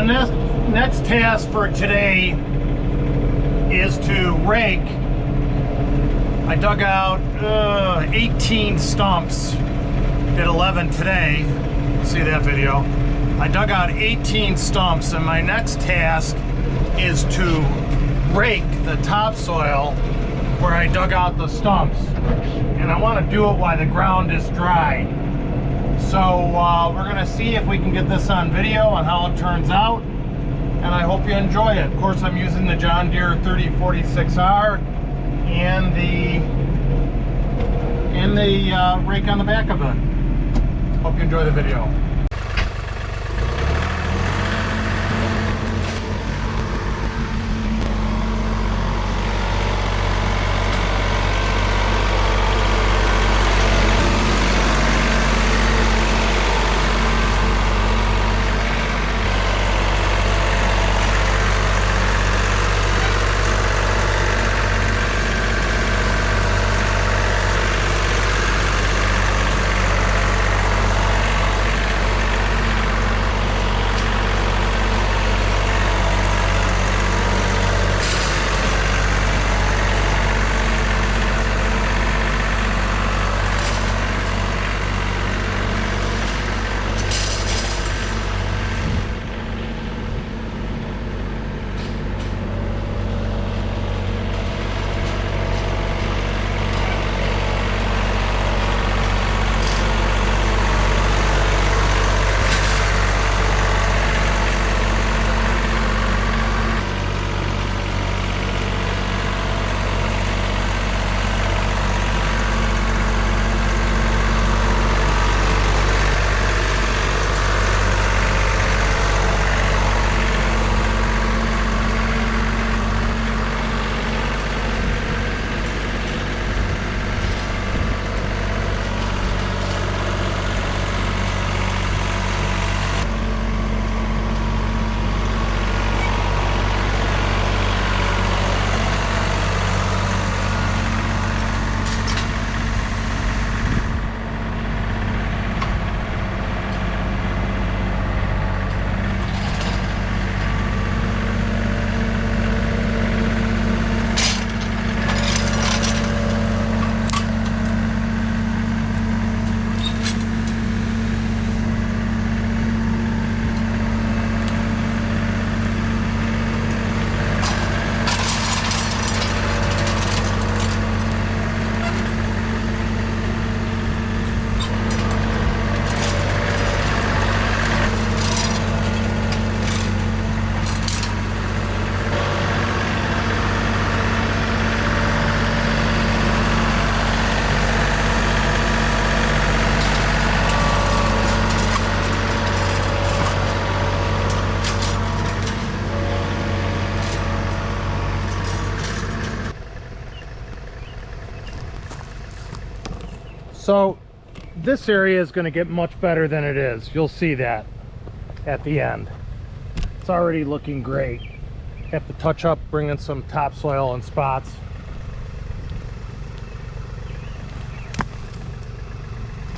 next task for today is to rake. I dug out 18 stumps, did 11 today. See that video? I dug out 18 stumps, and my next task is to rake the topsoil where I dug out the stumps. And I want to do it while the ground is dry. So we're going to see if we can get this on video on how it turns out. And I hope you enjoy it. Of course, I'm using the John Deere 3046R and the rake on the back of it. Hope you enjoy the video. So this area is going to get much better than it is. You'll see that at the end. It's already looking great. Have to touch up, bring in some topsoil and spots.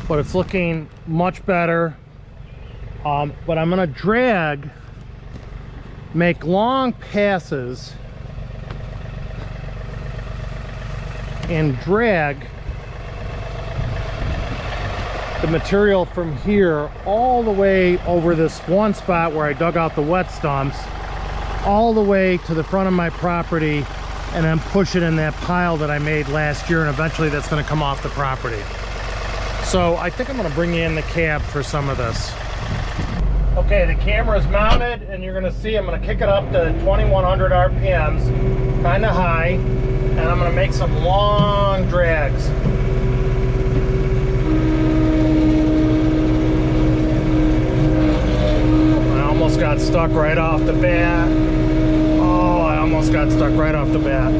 But it's looking much better. But I'm going to make long passes and drag the material from here all the way over this one spot where I dug out the wet stumps, all the way to the front of my property, and then push it in that pile that I made last year, and eventually that's going to come off the property. So I think I'm going to bring you in the cab for some of this. Okay, the camera is mounted, and you're going to see I'm going to kick it up to 2100 RPMs, kind of high, and I'm going to make some long drags. Got stuck right off the bat. Oh, I almost got stuck right off the bat.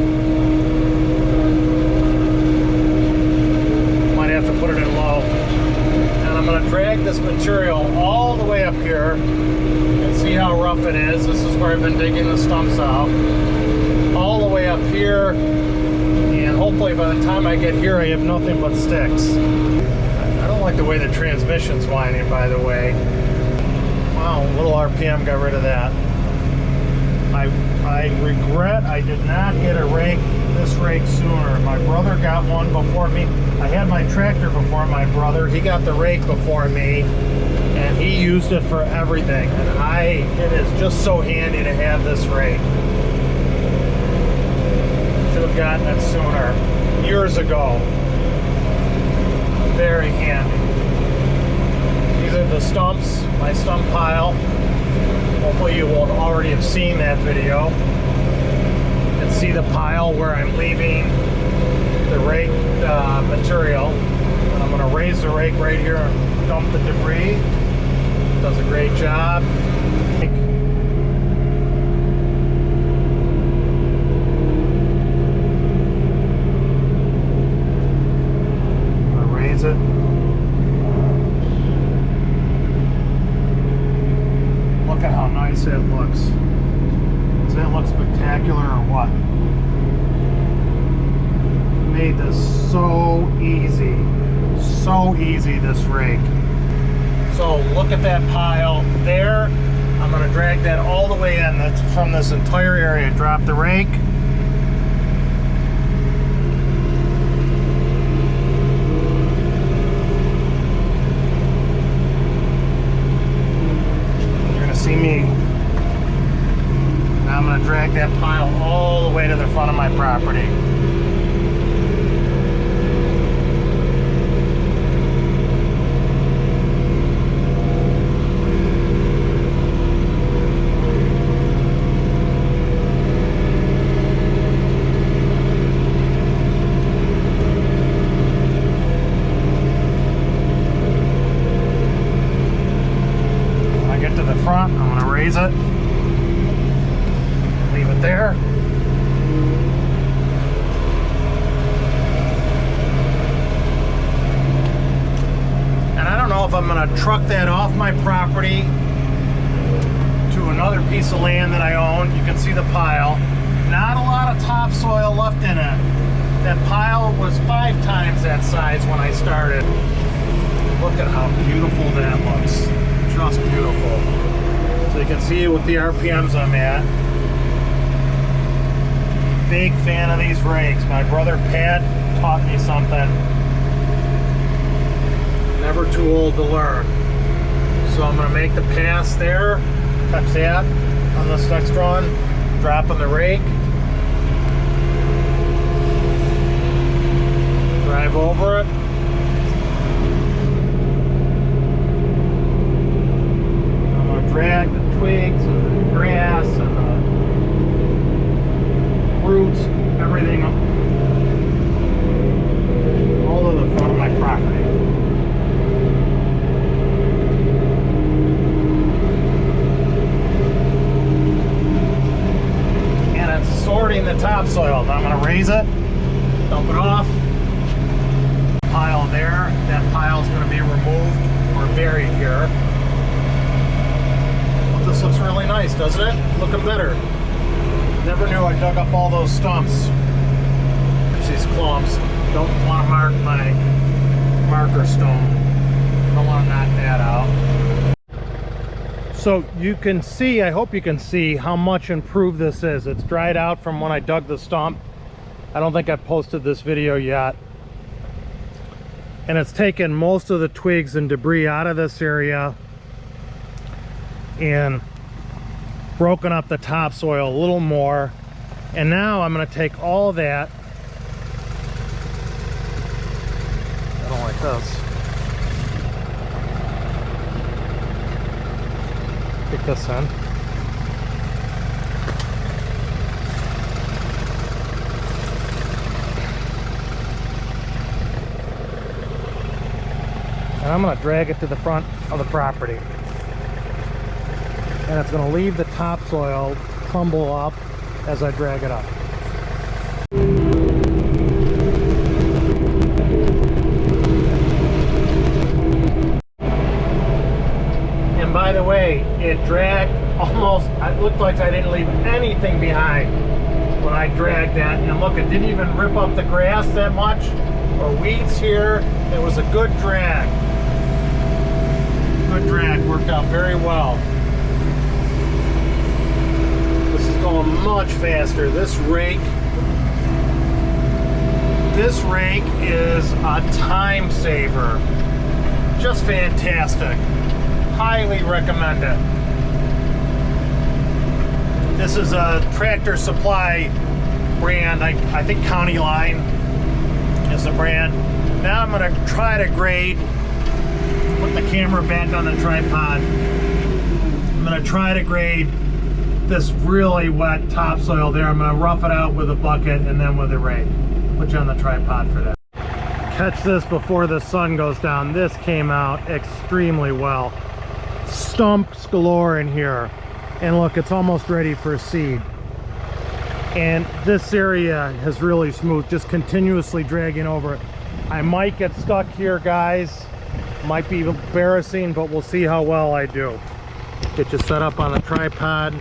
Might have to put it in low. And I'm going to drag this material all the way up here and see how rough it is. This is where I've been digging the stumps out. All the way up here, and hopefully by the time I get here I have nothing but sticks. I don't like the way the transmission's whining, by the way. Wow, a little RPM got rid of that. I regret I did not get this rake sooner. My brother got one before me. I had my tractor before my brother. He got the rake before me, and he used it for everything. And it is just so handy to have this rake. Should have gotten it sooner, years ago. Very handy. These are the stumps, my stump pile. Hopefully you will already have seen that video. You can see the pile where I'm leaving the rake material. I'm going to raise the rake right here and dump the debris. Does a great job. I'm going to raise it. Look at how nice that looks. Does that look spectacular or what? Made this so easy. So easy, this rake. So look at that pile there. I'm going to drag that all the way in from this entire area. Drop the rake. See me. Now I'm going to drag that pile all the way to the front of my property. I'm going to raise it, leave it there. And I don't know if I'm going to truck that off my property to another piece of land that I own. You can see the pile. Not a lot of topsoil left in it. That pile was 5 times that size when I started. Look at how beautiful that looks. Just beautiful. So you can see with the RPMs I'm at. Big fan of these rakes. My brother Pat taught me something. Never too old to learn. So I'm going to make the pass there. Touch that on this next run. Drop on the rake. Drive over it. Drag the twigs and the grass and the roots, everything all over the front of my property. And it's sorting the topsoil. Now I'm going to raise it, dump it off. Pile there. That pile is going to be removed or buried here. This looks really nice, doesn't it? Looking better. Never knew I dug up all those stumps. These clumps. Don't want to mark my marker stone. Don't want to knock that out. So you can see, I hope you can see how much improved this is. It's dried out from when I dug the stump. I don't think I've posted this video yet. And it's taken most of the twigs and debris out of this area and broken up the topsoil a little more. And now I'm going to take all that. I don't like this. Take this in. And I'm going to drag it to the front of the property. And it's going to leave the topsoil crumble up as I drag it up. And by the way, it dragged almost, it looked like I didn't leave anything behind when I dragged that. And look, it didn't even rip up the grass that much or weeds here. It was a good drag. good drag, worked out very well. This is going much faster. This rake is a time saver. Just fantastic. Highly recommend it. This is a Tractor Supply brand. I think County Line is the brand. Now I'm going to try to grade, put the camera back on the tripod. I'm going to try to grade this really wet topsoil there. I'm going to rough it out with a bucket and then with a rake. Put you on the tripod for that. Catch this before the sun goes down. This came out extremely well. Stumps galore in here. And look, it's almost ready for seed. And this area is really smooth, just continuously dragging over it. I might get stuck here, guys. Might be embarrassing, but we'll see how well I do. Get you set up on the tripod.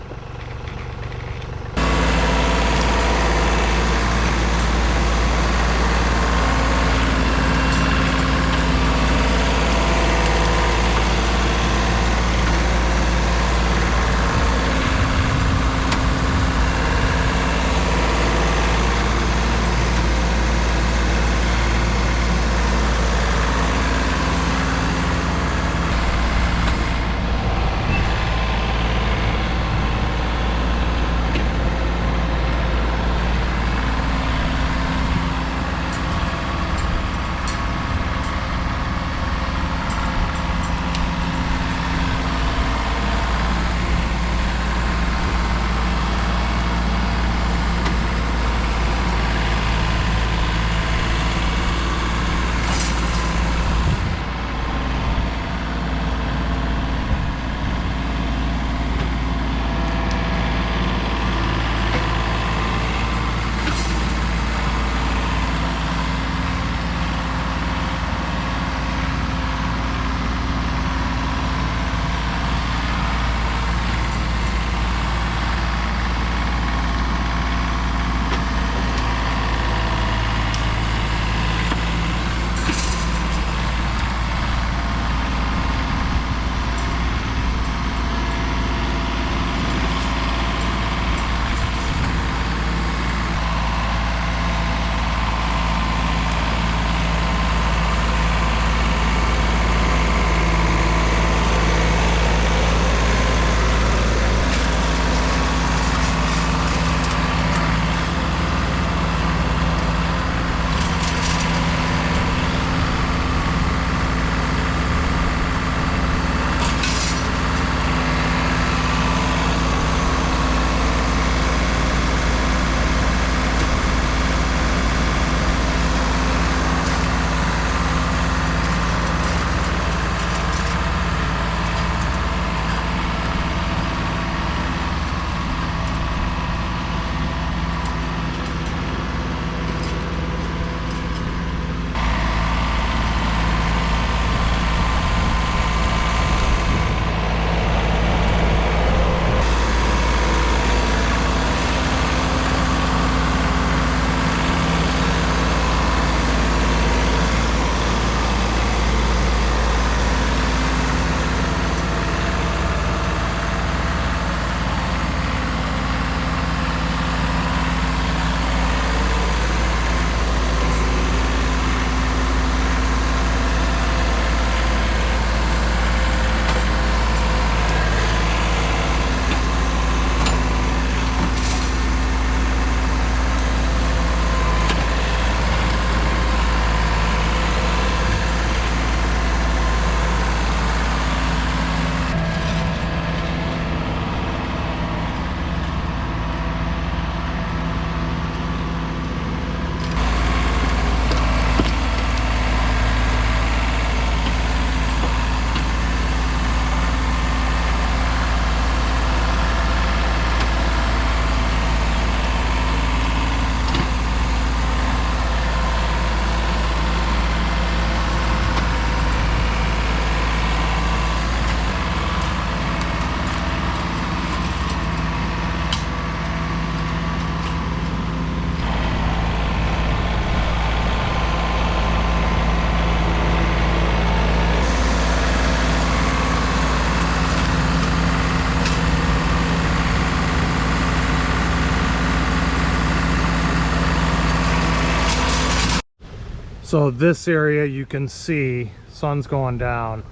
So this area, you can see sun's going down,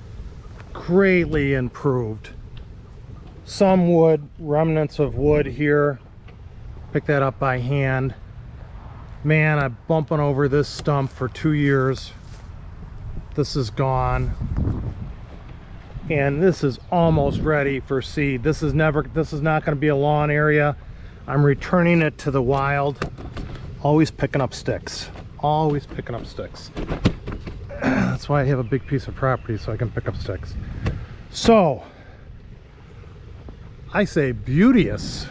greatly improved. Some wood, remnants of wood here, pick that up by hand. Man, I'm bumping over this stump for 2 years. This is gone, and this is almost ready for seed. This is not going to be a lawn area. I'm returning it to the wild. Always picking up sticks, always picking up sticks. That's why I have a big piece of property, so I can pick up sticks. So I say beauteous.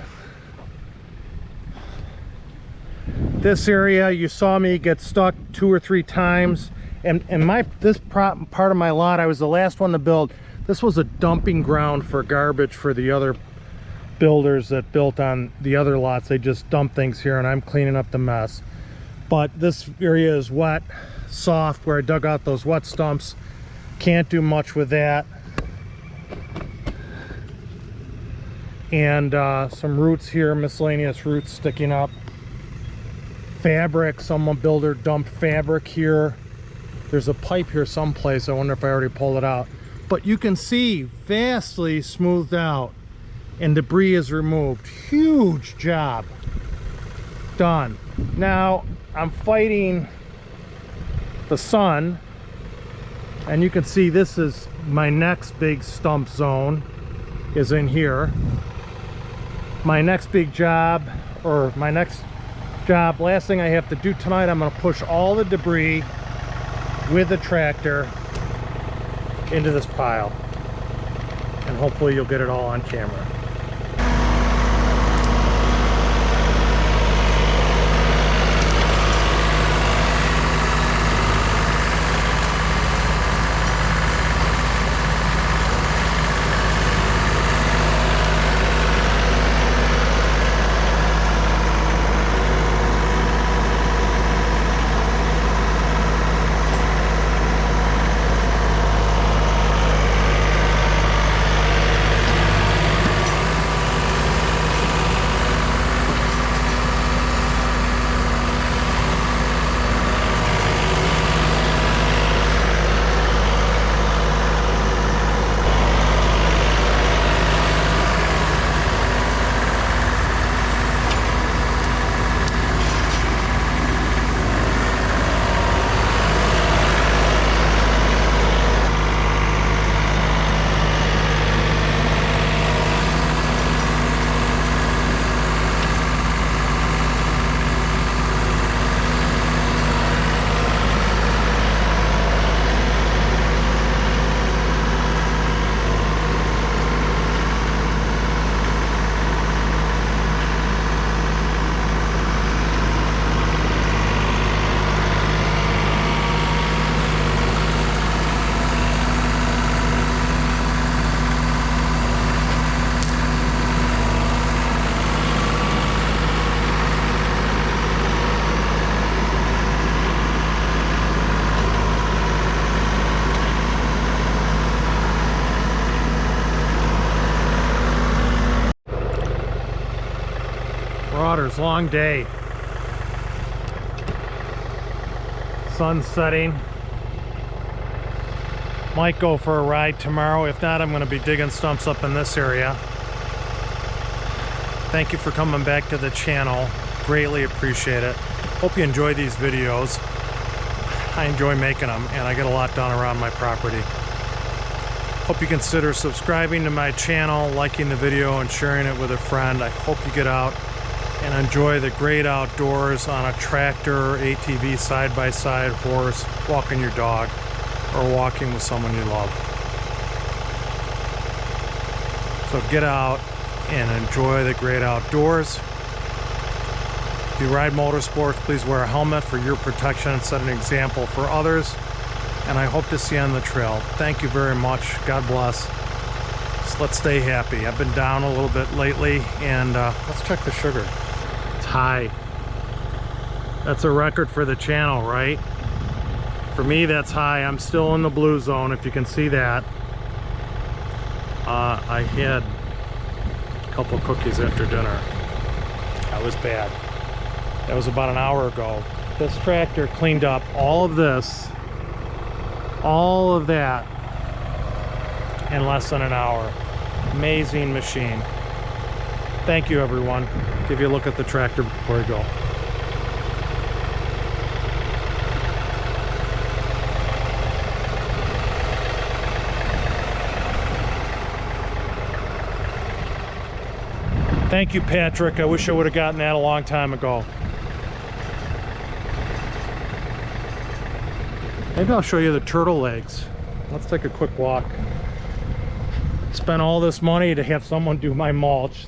This area, you saw me get stuck 2 or 3 times, and this part of my lot, I was the last one to build. This was a dumping ground for garbage for the other builders that built on the other lots. They just dump things here, and I'm cleaning up the mess. But this area is wet, soft, where I dug out those wet stumps. Can't do much with that. And some roots here, miscellaneous roots sticking up. Fabric, some builder dumped fabric here. There's a pipe here someplace. I wonder if I already pulled it out. But you can see vastly smoothed out and debris is removed. Huge job done. Now I'm fighting the sun, and you can see this is my next big stump zone is in here. My next big job, or my next job, last thing I have to do tonight, I'm going to push all the debris with the tractor into this pile, and hopefully you'll get it all on camera. Marauders, long day. Sun setting. Might go for a ride tomorrow. If not, I'm going to be digging stumps up in this area. Thank you for coming back to the channel. Greatly appreciate it. Hope you enjoy these videos. I enjoy making them, and I get a lot done around my property. Hope you consider subscribing to my channel, liking the video, and sharing it with a friend. I hope you get out and enjoy the great outdoors on a tractor, ATV, side-by-side, horse, walking your dog, or walking with someone you love. So get out and enjoy the great outdoors. If you ride motorsports, please wear a helmet for your protection and set an example for others. And I hope to see you on the trail. Thank you very much. God bless. So let's stay happy. I've been down a little bit lately, and let's check the sugar. It's high. That's a record for the channel, right? For me, that's high. I'm still in the blue zone, if you can see that. I had a couple cookies after dinner. That was bad. That was about an hour ago. This tractor cleaned up all of this, all of that in less than an hour. Amazing machine. Thank you, everyone. Give you a look at the tractor before we go. Thank you, Patrick. I wish I would have gotten that a long time ago. Maybe I'll show you the turtle legs. Let's take a quick walk. Spent all this money to have someone do my mulch.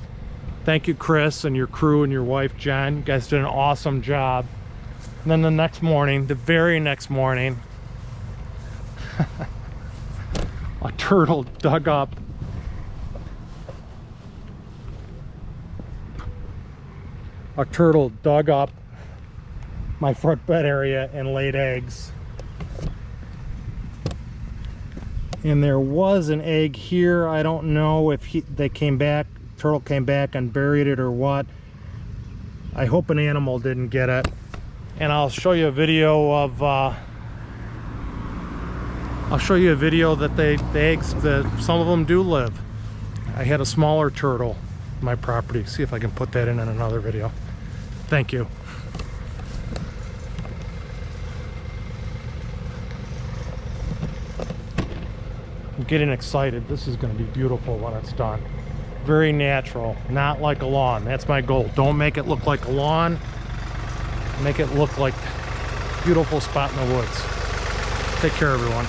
Thank you, Chris, and your crew and your wife, Jen. You guys did an awesome job. And then the next morning, the very next morning, a turtle dug up my front bed area and laid eggs. And there was an egg here. I don't know if they came back, turtle came back and buried it or what. I hope an animal didn't get it. And I'll show you a video of that the eggs, that some of them do live. I had a smaller turtle on my property. See if I can put that in another video. Thank you. I'm getting excited. This is going to be beautiful when it's done. Very natural, not like a lawn. That's my goal. Don't make it look like a lawn. Make it look like a beautiful spot in the woods. Take care, everyone.